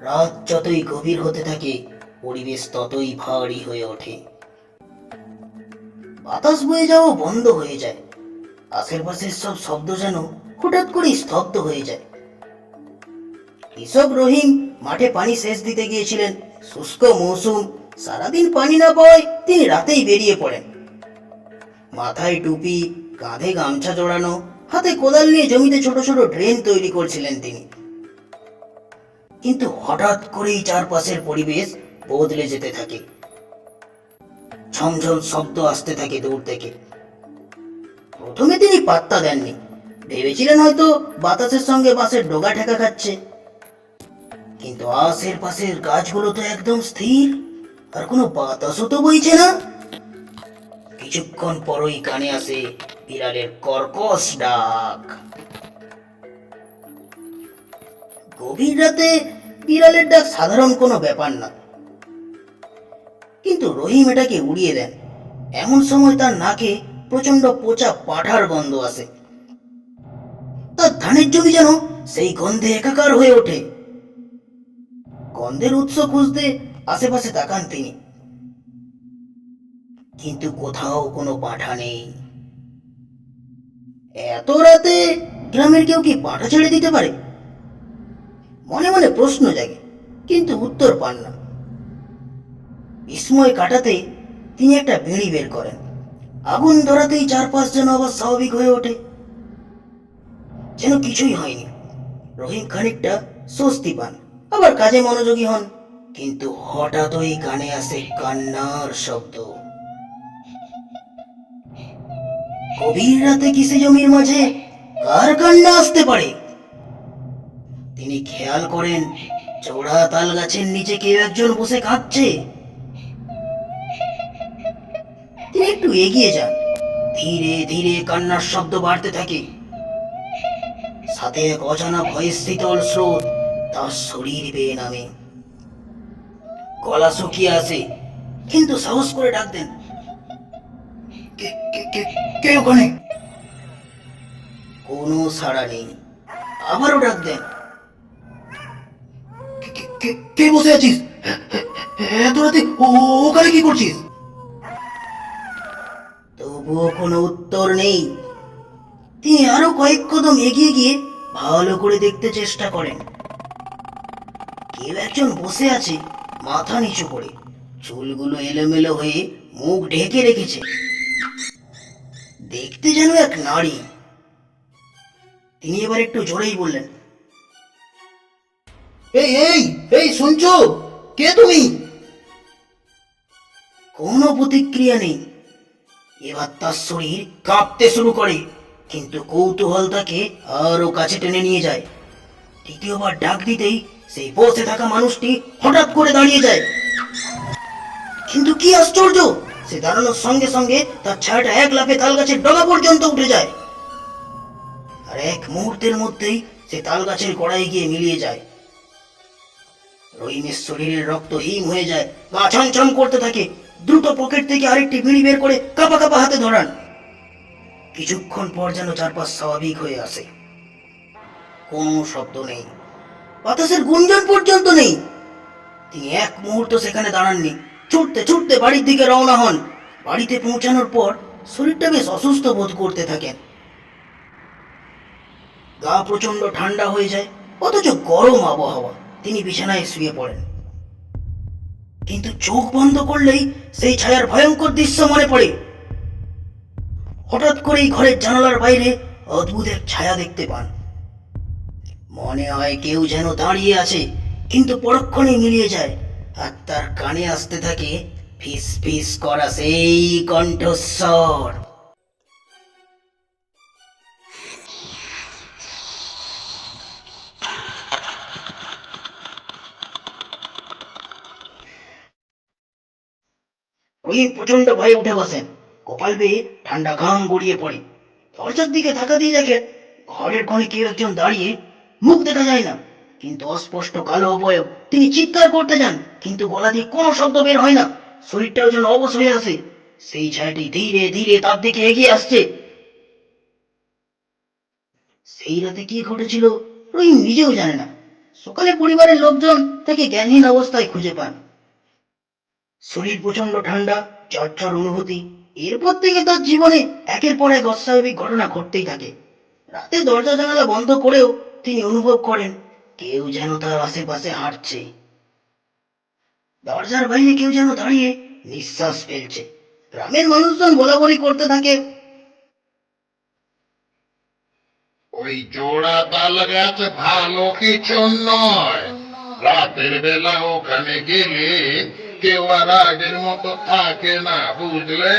রাত যতই গভীর হতে থাকে পরিবেশ ততই ভারী হয়ে ওঠে। বাতাস বয়ে যাওয়া বন্ধ হয়ে যায়। আশেপাশের সব শব্দ যেন হঠাৎ করে স্তব্ধ হয়ে যায়। কৃষক রহিম মাঠে পানি সেচ দিতে গিয়েছিলেন। শুষ্ক মৌসুম, সারাদিন পানি না পাওয়ায় তিনি রাতেই বেরিয়ে পড়েন। মাথায় টুপি, কাঁধে গামছা জড়ানো, হাতে কোদাল নিয়ে জমিতে ছোট ছোট ড্রেন তৈরি করছিলেন তিনি। কিন্তু হঠাৎ করেই চারপাশের পরিবেশ বদলে যেতে থাকে। ঝমঝম শব্দ আসতে থাকে দূর থেকে। প্রথমে তিনি পাত্তা দেননি, ভেবেছিলেন হয়তো বাতাসের সঙ্গে বাঁশের ডগা ঠেকা খাচ্ছে। কিন্তু আশেপাশের গাছগুলো তো একদম স্থির, আর কোনো বাতাসও তো বইছে না। কিছুক্ষণ পরই কানে আসে বিড়ালের কর্কশ ডাক। গভীর রাতে বিড়ালের ডাক সাধারণ কোনো ব্যাপার না, কিন্তু রহিম এটাকে উড়িয়ে দেন। এমন সময় তার নাকে প্রচন্ড পচা পাঁঠার গন্ধ আসে। তার ধানের জমি যেন সেই গন্ধে একাকার হয়ে ওঠে। গন্ধের উৎস খুঁজতে আশেপাশে তাকান তিনি, কিন্তু কোথাও কোনো পাঁঠা নেই। এত রাতে গ্রামের কেউ কি পাঁঠা ছেড়ে দিতে পারে? মনে মনে প্রশ্ন জাগে, কিন্তু উত্তর পান না। বিস্ময় কাটাতে তিনি একটা বিড়ি বের করেন। আগুন ধরাতেই চারপাশ যেন আবার স্বাভাবিক হয়ে ওঠে, যেন কিছুই হয়নি। রহিম খানিকটা স্বস্তি পান, আবার কাজে মনোযোগী হন। কিন্তু হঠাৎ ওই কানে আসে কান্নার শব্দ। গভীর রাতে কিসে জমির মাঝে কার কান্না আসতে পারে? তিনি খেয়াল করেন চওড়া তাল গাছের নিচে কেউ একজন বসে কাঁদছে। তিনি একটু এগিয়ে যান। ধীরে ধীরে কান্নার শব্দ বাড়তে থাকে, সাথে এক অজানা ভয়ের শীতল স্রোত তার শরীর বেয়ে নামে। গলা শুকিয়ে আসে, কিন্তু সাহস করে ডাক দেন, কে কে কে কে ওখানে? কোনো সাড়া নেই। আবারও ডাক দেন, কে বসে আছিস? এত রাতে ওখানে কি করছিস? তবুও কোনো উত্তর নেই। তিনি আরো কয়েক কদম এগিয়ে গিয়ে ভালো করে দেখতে চেষ্টা করেন। কেউ একজন বসে আছে, মাথা নিচু করে, চুলগুলো এলোমেলো হয়ে মুখ ঢেকে রেখেছে। দেখতে যেন এক নারী। তিনি এবার একটু জোরেই বললেন, এই এই এই শুনছো? কে তুমি? কোনো প্রতিক্রিয়া নেই। এবার তার শরীর কাঁপতে শুরু করে, কিন্তু কৌতূহল তাকে আরো কাছে টেনে নিয়ে যায়। দ্বিতীয়বার ডাক দিতেই সেই বসে থাকা মানুষটি হঠাৎ করে দাঁড়িয়ে যায়। কিন্তু কি আশ্চর্য, সে দাঁড়ানোর সঙ্গে সঙ্গে তার ছায়াটা এক লাফে তাল গাছের ডগা পর্যন্ত উঠে যায়। আর এক মুহূর্তের মধ্যেই সে তাল গাছের গোড়ায় গিয়ে মিলিয়ে যায়। রহিমের শরীরের রক্ত হিম হয়ে যায়, গা ছমছম করতে থাকে। দ্রুত পকেট থেকে আরেকটি বিড়ি বের করে কাঁপা কাঁপা হাতে ধরান। কিছুক্ষণ পর যেন চারপাশ স্বাভাবিক হয়ে আসে। কোনো শব্দ নেই, বাতাসের গুঞ্জন পর্যন্ত নেই। তিনি এক মুহূর্ত সেখানে দাঁড়াননি, ছুটতে ছুটতে বাড়ির দিকে রওনা হন। বাড়িতে পৌঁছানোর পর শরীরটা বেশ অসুস্থ বোধ করতে থাকেন। গা প্রচন্ড ঠান্ডা হয়ে যায়, অথচ গরম আবহাওয়া। তিনি বিছানায় শুয়ে পড়েন, কিন্তু চোখ বন্ধ করলেই সেই ছায়ার ভয়ঙ্কর দৃশ্য মনে পড়ে। হঠাৎ করেই ঘরের জানালার বাইরে অদ্ভুত এক ছায়া দেখতে পান। মনে হয় কেউ যেন দাঁড়িয়ে আছে, কিন্তু পরক্ষণে মিলিয়ে যায়। আর তার কানে আসতে থাকে ফিস ফিস করা সেই কণ্ঠস্বর, ওই প্রচন্ড ভয়ে উঠে বসেন। কপাল বেয়ে ঠান্ডা ঘাম গড়িয়ে পড়ে। দরজার দিকে তাকা দিয়ে দেখেন ঘরের কোণে কেউ একজন দাঁড়িয়ে। মুখ দেখা যায় না, কিন্তু অস্পষ্ট কালো অবয়ব। তিনি চিৎকার করতে যান, কিন্তু গলা দিয়ে কোনো শব্দ বের হয় না। শরীরটাও যেন অবশ হয়ে আসে। সেই ছায়াটি ধীরে ধীরে তার দিকে এগিয়ে আসছে। সেই রাতে কি ঘটেছিল রহিম নিজেও জানে না। সকালে পরিবারের লোকজন তাকে জ্ঞানহীন অবস্থায় খুঁজে পান। শরীর প্রচন্ড ঠান্ডা, জ্বর অনুভূতি। এরপর থেকে তার জীবনে একের পর এক অস্বাভাবিক ঘটনা ঘটতেই থাকে। রাতে দরজা জানালা বন্ধ করেও তিনি অনুভব করেন কেউ যেন তার আশেপাশে হাঁটছে। দরজার বাইরে কেউ যেন দাঁড়িয়ে নিঃশ্বাস ফেলছে। গ্রামের মানুষজন বলা বলি করতে থাকে, ওই জোড়া তাল গাছ ভালো কিছু নয়। রাতের বেলা ওখানে গেলে কেউ আর আগের মতো থাকে না, বুঝলে?